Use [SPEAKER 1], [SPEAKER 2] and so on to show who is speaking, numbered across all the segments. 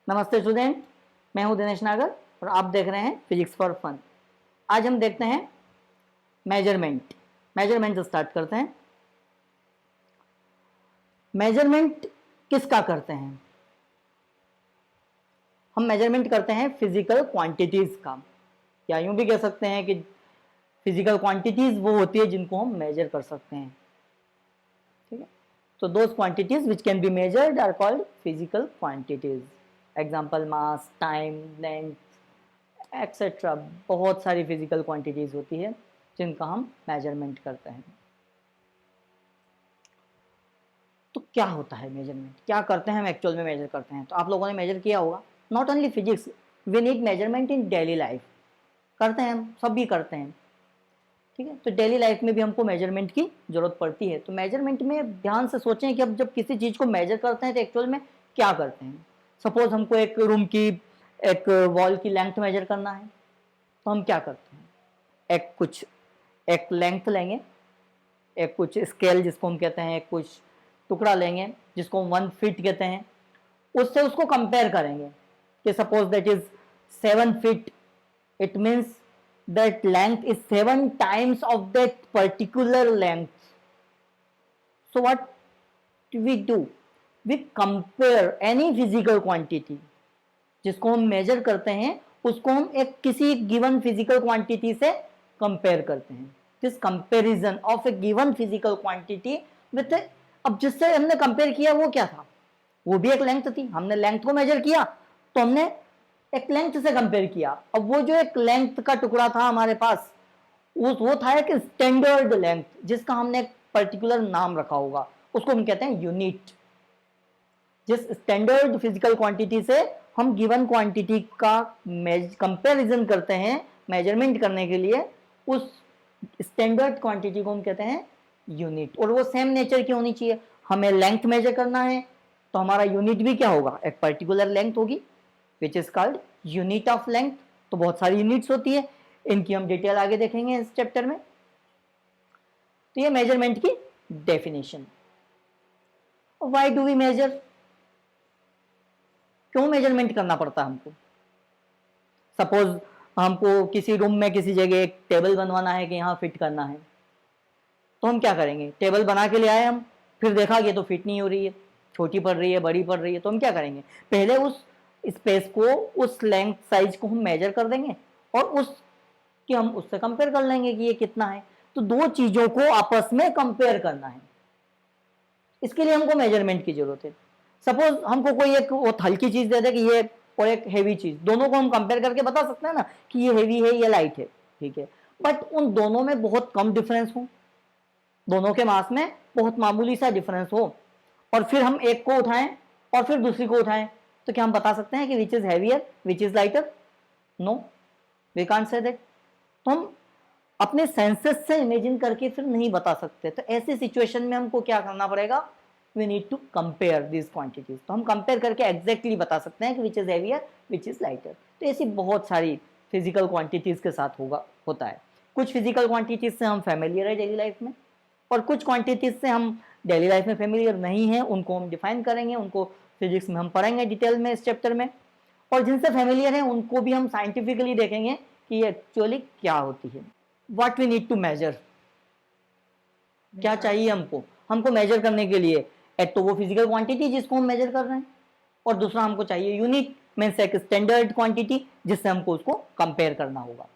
[SPEAKER 1] नमस्ते स्टूडेंट, मैं हूं दिनेश नागर और आप देख रहे हैं फिजिक्स फॉर फन। आज हम देखते हैं मेजरमेंट से स्टार्ट करते हैं। मेजरमेंट किसका करते हैं? हम मेजरमेंट करते हैं फिजिकल क्वांटिटीज का, या यूं भी कह सकते हैं कि फिजिकल क्वांटिटीज वो होती है जिनको हम मेजर कर सकते हैं। ठीक है, तो those quantities which can be measured are called physical quantities. Example mass, time, length etcetera. बहुत सारी फिजिकल क्वांटिटीज होती है जिनका हम मेजरमेंट करते हैं। तो क्या होता है मेजरमेंट? क्या करते हैं हम एक्चुअल में मेजर करते हैं? तो आप लोगों ने मेजर किया होगा। Not only physics, we need measurement in daily life. करते हैं, हम सब भी करते हैं। ठीक है, तो डेली लाइफ में भी हमको मेजरमेंट की जरूरत पड़ती है। तो मेजरमेंट में ध्यान से सोचें कि अब जब किसी चीज को मेजर करते हैं तो एक्चुअल में क्या करते हैं। सपोज हमको एक रूम की, एक वॉल की लेंथ मेजर करना है, तो हम क्या करते हैं? एक लेंथ लेंगे, एक कुछ स्केल जिसको हम कहते हैं, एक कुछ टुकड़ा लेंगे जिसको हम 1 फीट कहते हैं, उससे उसको कंपेयर करेंगे कि suppose that is 7 feet, it means that length is 7 times of that particular length. So what we do? We compare any physical quantity जिसको हम मेजर करते हैं, उसको हम एक किसी गिवन फिजिकल क्वांटिटी से कंपेयर करते हैं। This comparison of A given physical quantity with, अब जिससे हमने कंपेयर किया वो क्या था? वो भी एक लेंथ थी। हमने लेंथ को मेजर किया तो हमने एक लेंथ से कंपेयर किया। अब वो जो एक लेंथ का टुकड़ा था हमारे पास, वो था एक स्टैंडर्ड लेंथ जिसका हमने एक पर्टिकुलर नाम रखा होगा, उसको हम कहते हैं यूनिट। जिस स्टैंडर्ड फिजिकल क्वांटिटी से हम गिवन क्वांटिटी का कंपैरिजन करते हैं मेजरमेंट करने के लिए, उस स्टैंडर्ड क्वांटिटी को हम कहते हैं यूनिट। और वो सेम नेचर की होनी चाहिए। हमें लेंथ मेजर करना है तो हमारा यूनिट भी क्या होगा? एक पर्टिकुलर लेंथ होगी, which is called unit of length. तो बहुत सारी यूनिट्स होती है, इनकी हम डिटेल आगे देखेंगे इस चैप्टर में। तो ये मेजरमेंट की definition. Why do we measure? क्यों मेजरमेंट करना पड़ता है हमको? सपोज हमको किसी रूम में किसी जगह एक टेबल बनवाना है कि यहाँ फिट करना है, तो हम क्या करेंगे? टेबल बना के ले आए हम, फिर देखा कि तो फिट नहीं हो रही है, छोटी पड़ रही है, बड़ी पड़ रही है, तो हम क्या करेंगे? पहले उस स्पेस को, उस लेंथ साइज को हम मेजर कर देंगे और उसकी हम उससे कंपेयर कर लेंगे कि ये कितना है। तो दो चीजों को आपस में कंपेयर करना है, इसके लिए हमको मेजरमेंट की जरूरत है। सपोज हमको कोई एक वो हल्की चीज दे दे कि ये, और एक हेवी चीज, दोनों को हम कंपेयर करके बता सकते हैं ना कि ये हेवी है, ये लाइट है। ठीक है, बट उन दोनों में बहुत कम डिफरेंस हो, दोनों के मास में बहुत मामूली सा डिफरेंस हो, और फिर हम एक को उठाएं और फिर दूसरी को उठाएं, तो क्या हम बता सकते हैं कि which is heavier, which is lighter? No, we can't say that. तो हम अपने सेंसेस से इमेजिन करके फिर नहीं बता सकते। तो ऐसी सिचुएशन में हमको क्या करना पड़ेगा? We need to compare this quantities. तो हम कंपेयर करके एग्जैक्टली बता सकते हैं कि which is heavier, which is lighter. तो ऐसी बहुत सारी फिजिकल क्वांटिटीज के साथ होता है। कुछ फिजिकल क्वांटिटीज से हम फैमिलियर है डेली लाइफ में, और कुछ क्वांटिटीज से हम डेली लाइफ में फेमिलियर नहीं है, उनको हम डिफाइन करेंगे, उनको फिजिक्स में हम पढ़ेंगे डिटेल में इस चैप्टर में। और जिनसे फेमिलियर है उनको भी हम साइंटिफिकली देखेंगे कि ये एक्चुअली क्या होती है। What we need to measure, क्या चाहिए हमको? हमको मेजर करने के लिए एक तो वो फिजिकल क्वांटिटी जिसको हम मेजर कर रहे हैं, और दूसरा हमको चाहिए यूनिट, मीन्स एक स्टैंडर्ड क्वांटिटी जिससे हमको उसको कंपेयर करना होगा।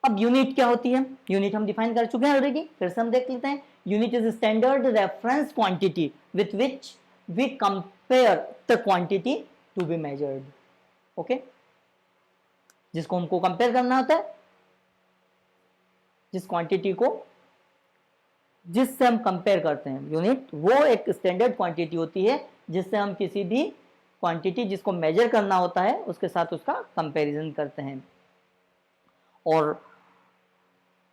[SPEAKER 1] अब यूनिट क्या होती है? यूनिट हम डिफाइन कर चुके हैं ऑलरेडी, फिर से हम देख लेते हैं। Unit is standard reference quantity with which we compare the quantity to be measured. Okay, जिसको हमको कंपेयर करना होता है, जिस क्वांटिटी को जिससे हम कंपेयर करते हैं, यूनिट वो एक स्टैंडर्ड क्वांटिटी होती है जिससे हम किसी भी क्वांटिटी जिसको मेजर करना होता है उसके साथ उसका कंपैरिजन करते हैं। और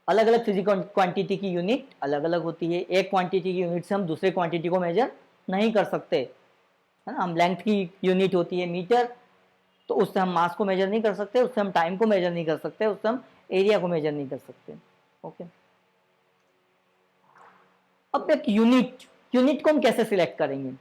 [SPEAKER 1] अलग अलग फिजिकल क्वांटिटी की यूनिट अलग अलग होती है। एक क्वांटिटी की यूनिट से हम दूसरे क्वांटिटी को मेजर नहीं कर सकते, है ना। हम लेंथ की यूनिट होती है मीटर, तो उससे हम मास को मेजर नहीं कर सकते, उससे हम टाइम को मेजर नहीं कर सकते, उससे हम एरिया को मेजर नहीं कर सकते। ओके, अब एक यूनिट को हम कैसे सिलेक्ट करेंगे?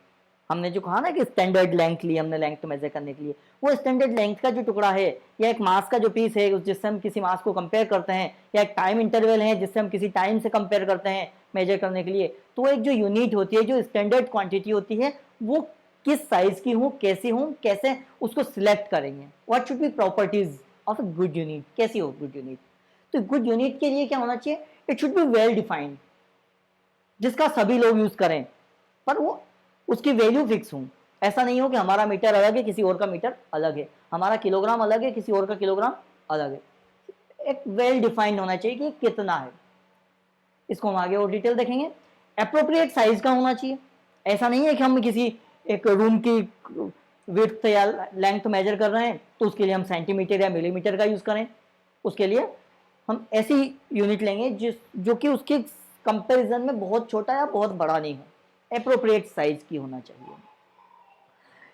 [SPEAKER 1] हमने जो कहा ना कि स्टैंडर्ड लेंथ ली हमने लेंथ मेजर करने के लिए, वो स्टैंडर्ड लेंथ का जो टुकड़ा है या एक मास का जो पीस है जिससे हम किसी मास को कंपेयर करते हैं, या एक टाइम इंटरवल है जिससे हम किसी टाइम से कंपेयर करते हैं मेजर करने के लिए, तो एक जो यूनिट होती है, जो स्टैंडर्ड क्वांटिटी होती है, वो किस साइज की हो, कैसे उसको सिलेक्ट करेंगे। What should be properties of a good unit, कैसी हो गुड यूनिट। तो गुड यूनिट के लिए क्या होना चाहिए, it should be well defined, जिसका सभी लोग यूज करें, पर वो उसकी वैल्यू फिक्स हो। ऐसा नहीं हो कि हमारा मीटर अलग है, किसी और का मीटर अलग है, हमारा किलोग्राम अलग है, किसी और का किलोग्राम अलग है। एक वेल डिफाइंड होना चाहिए कि कितना है। इसको हम आगे और डिटेल देखेंगे। एप्रोप्रिएट साइज का होना चाहिए। ऐसा नहीं है कि हम किसी एक रूम की विड्थ या लेंथ मेजर कर रहे हैं तो उसके लिए हम सेंटीमीटर या मिलीमीटर का यूज करें। उसके लिए हम ऐसी यूनिट लेंगे जो कि उसके कंपैरिजन में बहुत छोटा या बहुत बड़ा नहीं हो। एप्रोप्रिएट साइज की होना चाहिए।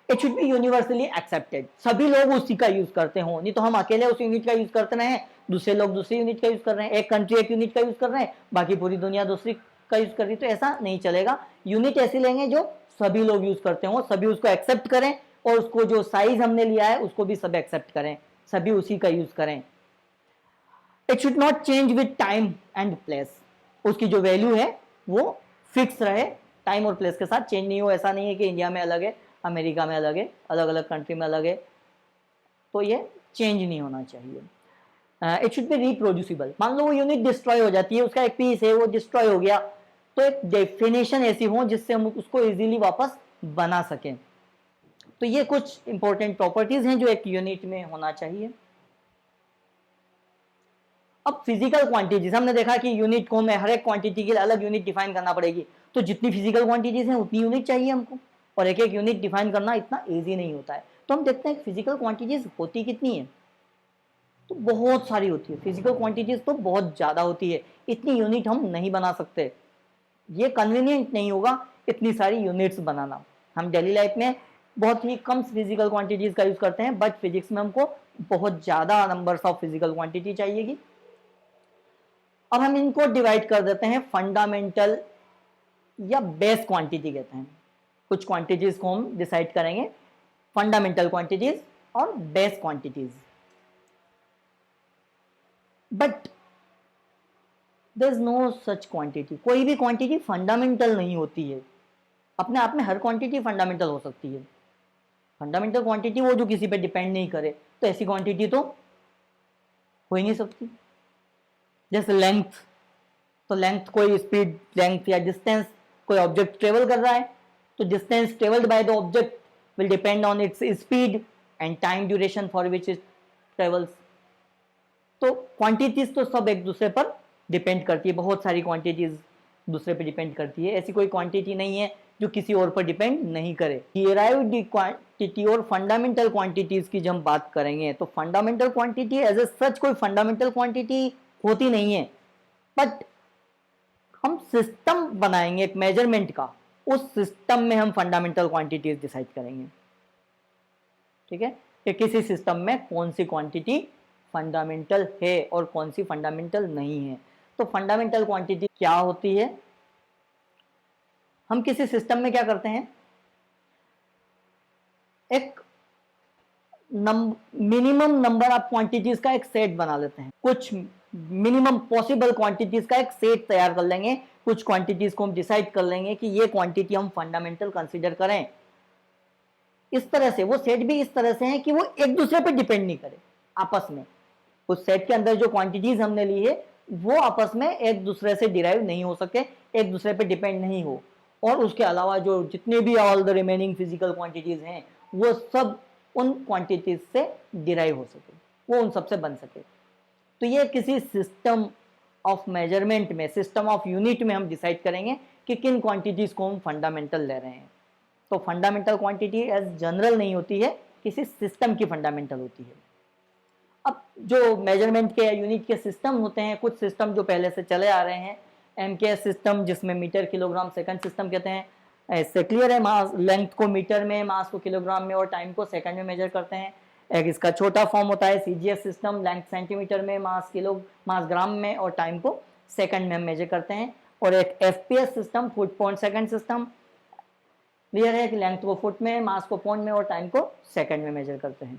[SPEAKER 1] It should be universally accepted, सभी लोग उसी का यूज करते हो, नहीं तो हम अकेले उस यूनिट का यूज करते रहे, दूसरे लोग दूसरी यूनिट का यूज कर रहे हैं, एक कंट्री एक यूनिट का यूज कर रहे हैं, बाकी पूरी दुनिया दूसरी का यूज कर रही है, तो ऐसा नहीं चलेगा। यूनिट ऐसी लेंगे जो सभी लोग यूज करते हो, सभी उसको एक्सेप्ट करें, और उसको जो साइज हमने लिया है उसको भी सब एक्सेप्ट करें, सभी उसी का यूज करें। It should not change with time and place, उसकी जो वैल्यू है वो फिक्स रहे, टाइम और प्लेस के साथ चेंज नहीं हो। ऐसा नहीं है कि इंडिया में अलग है, अमेरिका में अलग है, अलग अलग कंट्री में अलग है, तो ये चेंज नहीं होना चाहिए। It should be reproducible. मान लो वो यूनिट डिस्ट्रॉय हो जाती है, उसका एक पीस है वो डिस्ट्रॉय हो गया, तो एक डेफिनेशन ऐसी हो जिससे हम उसको इजीली वापस बना सकें। तो ये कुछ इंपॉर्टेंट प्रॉपर्टीज हैं जो एक यूनिट में होना चाहिए। अब फिजिकल क्वांटिटीज, हमने देखा कि यूनिट को हमें हर एक क्वांटिटी के लिए अलग यूनिट डिफाइन करना पड़ेगी, तो जितनी फिजिकल क्वांटिटीज हैं उतनी यूनिट चाहिए हमको, और एक एक यूनिट डिफाइन करना इतना इजी नहीं होता है। तो हम देखते हैं फिजिकल क्वांटिटीज होती कितनी है, तो बहुत सारी होती है। फिजिकल क्वांटिटीज तो बहुत ज्यादा होती है, इतनी यूनिट हम नहीं बना सकते, ये कन्वीनियंट नहीं होगा इतनी सारी यूनिट्स बनाना। हम डेली लाइफ में बहुत ही कम फिजिकल क्वांटिटीज का यूज करते हैं, बट फिजिक्स में हमको बहुत ज्यादा नंबर्स ऑफ फिजिकल क्वांटिटी चाहिएगी। अब हम इनको डिवाइड कर देते हैं, फंडामेंटल या बेस क्वांटिटी कहते हैं। कुछ क्वांटिटीज को हम डिसाइड करेंगे, फंडामेंटल क्वांटिटीज और base quantities. But there is no such quantity, कोई भी क्वांटिटी फंडामेंटल नहीं होती है। अपने आप में हर क्वांटिटी फंडामेंटल हो सकती है। फंडामेंटल क्वांटिटी वो जो किसी पे डिपेंड नहीं करे, तो ऐसी क्वांटिटी तो हो ही नहीं सकती। जैसे लेंथ, तो लेंथ कोई स्पीड, लेंथ या डिस्टेंस, कोई ऑब्जेक्ट ट्रेवल कर रहा है, तो distance travelled by the object will depend on its speed and time duration for which it travels. तो क्वांटिटीज तो सब एक दूसरे पर डिपेंड करती है, बहुत सारी क्वांटिटीज दूसरे पर डिपेंड करती है, ऐसी कोई क्वांटिटी नहीं है जो किसी और पर डिपेंड नहीं करे। डिराइव्ड क्वांटिटी और फंडामेंटल क्वांटिटीज की जब हम बात करेंगे, तो फंडामेंटल क्वांटिटी एज ए सच कोई फंडामेंटल क्वांटिटी होती नहीं है, बट हम सिस्टम बनाएंगे एक मेजरमेंट का, उस सिस्टम में हम फंडामेंटल क्वांटिटीज डिसाइड करेंगे। ठीक है, कि किसी सिस्टम में कौन सी क्वांटिटी फंडामेंटल है और कौन सी फंडामेंटल नहीं है। तो फंडामेंटल क्वांटिटी क्या होती है, हम किसी सिस्टम में क्या करते हैं, एक मिनिमम नंबर ऑफ क्वांटिटीज का एक सेट बना लेते हैं, कुछ मिनिमम पॉसिबल क्वांटिटीज का एक सेट तैयार कर लेंगे, कुछ क्वांटिटीज को हम डिसाइड कर लेंगे कि ये क्वांटिटी हम फंडामेंटल कंसीडर करें। इस तरह से वो सेट भी इस तरह से है कि वो एक दूसरे पर डिपेंड नहीं करे आपस में। उस सेट के अंदर जो क्वांटिटीज हमने ली है वो आपस में एक दूसरे से डिराइव नहीं हो सके, एक दूसरे पर डिपेंड नहीं हो, और उसके अलावा जो जितने भी all the remaining physical quantities हैं वो सब उन क्वांटिटीज से डिराइव हो सके, वो उन सबसे बन सके। तो ये किसी सिस्टम ऑफ मेजरमेंट में, सिस्टम ऑफ यूनिट में हम डिसाइड करेंगे कि किन क्वांटिटीज को हम फंडामेंटल ले रहे हैं। तो फंडामेंटल क्वांटिटी एज जनरल नहीं होती है, किसी सिस्टम की फंडामेंटल होती है। अब जो मेजरमेंट के या यूनिट के सिस्टम होते हैं, कुछ सिस्टम जो पहले से चले आ रहे हैं, एमकेएस सिस्टम जिसमें मीटर किलोग्राम सेकंड सिस्टम कहते हैं, इससे क्लियर है, मास लेंथ को मीटर में, मास को किलोग्राम में और टाइम को सेकंड में मेजर करते हैं। एक इसका छोटा फॉर्म होता है सीजीएस सिस्टम, लेंथ सेंटीमीटर में, मास ग्राम में और टाइम को सेकंड में हम मेजर करते हैं। और एक एफपीएस सिस्टम, फुट पर सेकंड सिस्टम, क्लियर है कि लेंथ को फुट में, मास को पॉइंट में और टाइम को सेकंड में मेजर करते हैं।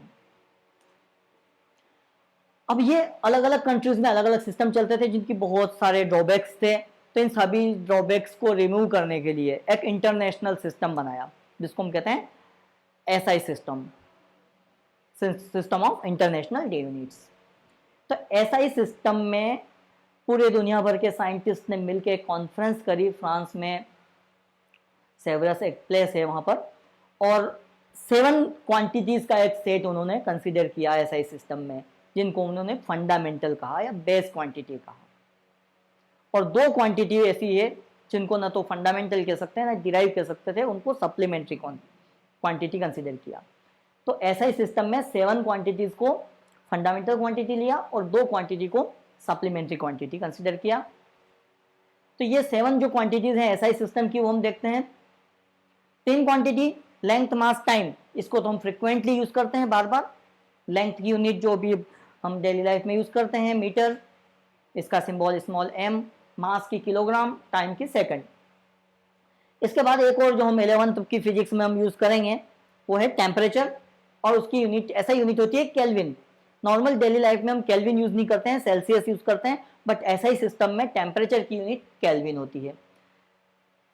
[SPEAKER 1] अब ये अलग अलग कंट्रीज में अलग अलग सिस्टम चलते थे जिनकी बहुत सारे ड्रॉबैक्स थे, तो इन सभी ड्रॉबैक्स को रिमूव करने के लिए एक इंटरनेशनल सिस्टम बनाया जिसको हम कहते हैं SI system, system of international units. तो एसआई सिस्टम में पूरे दुनिया भर के साइंटिस्ट ने मिलकर एक कॉन्फ्रेंस करी फ्रांस में, सेवरस एक प्लेस है वहां पर, और 7 क्वांटिटीज का एक सेट उन्होंने कंसीडर किया एसआई सिस्टम में, जिनको उन्होंने फंडामेंटल कहा या बेस क्वांटिटी कहा। और 2 क्वांटिटी ऐसी है जिनको ना तो फंडामेंटल कह सकते हैं ना डिराइव कह सकते थे, उनको सप्लीमेंट्री क्वांटिटी कंसीडर किया। तो एसआई सिस्टम में 7 क्वांटिटीज को फंडामेंटल क्वांटिटी लिया और 2 क्वांटिटी को सप्लीमेंट्री क्वांटिटी कंसीडर किया। तो ये 7 जो क्वांटिटीज हैं एसआई सिस्टम की, वो हम देखते हैं। 3 क्वांटिटी लेंथ, मास, टाइम, इसको तो हम फ्रिक्वेंटली यूज करते हैं बार बार। लेंथ की यूनिट जो भी हम डेली लाइफ में यूज करते हैं मीटर, इसका सिंबल स्मॉल m, मास की किलोग्राम, टाइम की सेकंड। इसके बाद एक और जो हम 11th की फिजिक्स में हम यूज करेंगे वो है टेम्परेचर, और उसकी यूनिट ऐसा यूनिट होती है केल्विन। नॉर्मल डेली लाइफ में हम केल्विन यूज नहीं करते हैं, सेल्सियस यूज करते हैं, बट ऐसा ही सिस्टम में टेम्परेचर की यूनिट केल्विन होती है।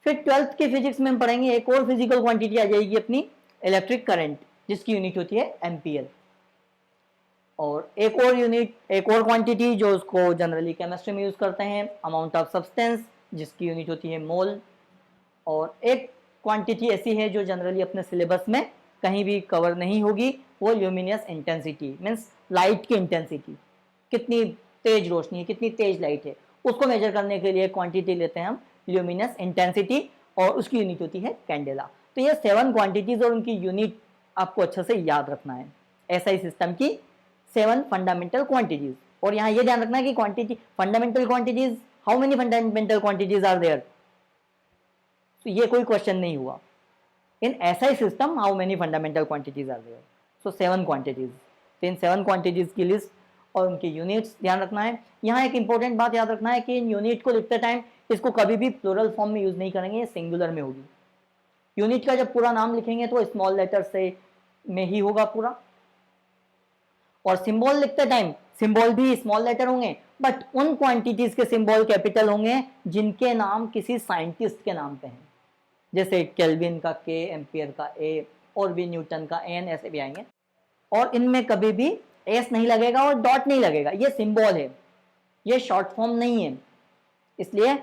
[SPEAKER 1] फिर 12th की फिजिक्स में हम पढ़ेंगे एक और फिजिकल क्वांटिटी आ जाएगी अपनी, इलेक्ट्रिक करंट, जिसकी यूनिट होती है एम्पियर। और एक और यूनिट, एक और क्वांटिटी जो उसको जनरली केमिस्ट्री में यूज करते हैं, अमाउंट ऑफ सब्सटेंस, जिसकी यूनिट होती है मोल। और एक क्वांटिटी ऐसी है जो जनरली अपने सिलेबस में कहीं भी कवर नहीं होगी, वो ल्यूमिनियस इंटेंसिटी, मीन्स लाइट की इंटेंसिटी, कितनी तेज रोशनी है, कितनी तेज लाइट है, उसको मेजर करने के लिए क्वांटिटी लेते हैं हम ल्यूमिनस इंटेंसिटी, और उसकी यूनिट होती है कैंडेला। तो ये 7 क्वांटिटीज और उनकी यूनिट आपको अच्छे से याद रखना है, एसआई सिस्टम की 7 फंडामेंटल क्वांटिटीज। और यहाँ ये ध्यान रखना है कि quantity, fundamental quantities, how many fundamental quantities are there, तो ये कोई क्वेश्चन नहीं हुआ। In SI system how many fundamental quantities are there, so 7 quantities. तो इन 7 क्वांटिटीज की लिस्ट और उनकी यूनिट्स ध्यान रखना है। यहाँ एक इंपॉर्टेंट बात याद रखना है कि इन यूनिट को लिखते टाइम इसको कभी भी प्लूरल फॉर्म में यूज नहीं करेंगे, ये सिंगुलर में होगी। यूनिट का जब पूरा नाम लिखेंगे तो स्मॉल लेटर से में ही होगा पूरा, और सिंबल लिखते टाइम सिंबल भी स्मॉल लेटर होंगे, बट उन क्वांटिटीज के सिंबल कैपिटल होंगे जिनके नाम किसी साइंटिस्ट के नाम पे हैं, जैसे केल्विन का K, एम्पियर का A, और भी न्यूटन का N, ऐसे भी आएंगे। और इनमें कभी भी S नहीं लगेगा और डॉट नहीं लगेगा, ये सिंबल है, ये शॉर्ट फॉर्म नहीं है। इसलिए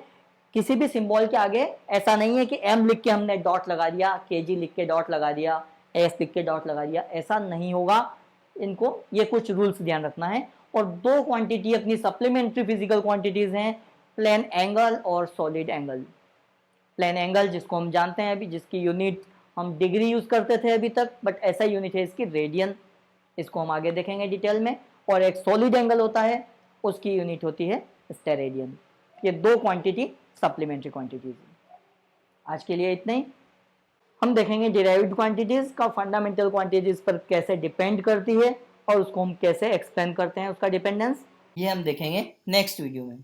[SPEAKER 1] किसी भी सिंबल के आगे ऐसा नहीं है कि M लिख के हमने डॉट लगा दिया, KG लिख के डॉट लगा दिया, S लिख के डॉट लगा दिया, ऐसा नहीं होगा। इनको ये कुछ रूल्स ध्यान रखना है। और 2 क्वांटिटी अपनी सप्लीमेंट्री फिजिकल क्वांटिटीज हैं, प्लेन एंगल और सॉलिड एंगल। प्लेन एंगल जिसको हम जानते हैं अभी, जिसकी यूनिट हम डिग्री यूज करते थे अभी तक, बट ऐसा यूनिट है इसकी रेडियन, इसको हम आगे देखेंगे डिटेल में। और एक सॉलिड एंगल होता है, उसकी यूनिट होती है स्टेरेडियन। ये 2 क्वांटिटी सप्लीमेंट्री क्वांटिटीज। आज के लिए इतना ही। हम देखेंगे डिराइव्ड क्वांटिटीज का फंडामेंटल क्वांटिटीज पर कैसे डिपेंड करती है और उसको हम कैसे एक्सप्लेन करते हैं, उसका डिपेंडेंस, ये हम देखेंगे नेक्स्ट वीडियो में।